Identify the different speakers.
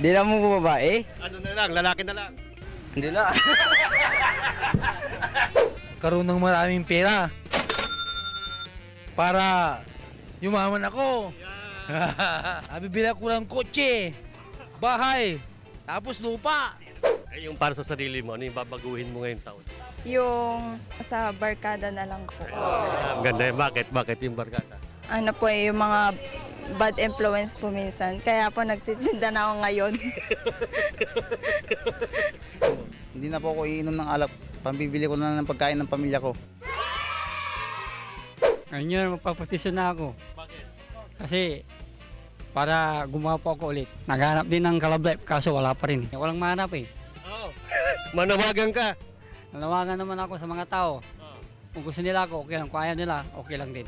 Speaker 1: Di na mo babae?
Speaker 2: Ano na lang, lalaki na lang.
Speaker 1: Hindi na.
Speaker 3: Karoon ng maraming pera para yumaman ako. Bibili ko ng kotse, bahay, tapos lupa.
Speaker 2: Eh, yung para sa sarili mo, ano yung babaguhin mo ngayong taon?
Speaker 4: Yung sa barkada na lang po.
Speaker 2: Ang ganda yun. Bakit yung barkada?
Speaker 4: Ano po yung mga bad influence po minsan. Kaya po nagtitinda na ako ngayon.
Speaker 1: Hindi na po ako iinom ng alak. Pambibili ko na lang ng pagkain ng pamilya ko.
Speaker 5: Ngayon, magpapetisyon na ako.
Speaker 2: Bakit?
Speaker 5: Kasi para gumawa po ako ulit. Naghanap din ng Kalab Life kaso wala pa rin. Walang mahanap eh.
Speaker 2: Oo. Manawagan ka.
Speaker 5: Nanawagan naman ako sa mga tao. Kung gusto nila ako, okay lang. Kung ayaw nila, okay lang din.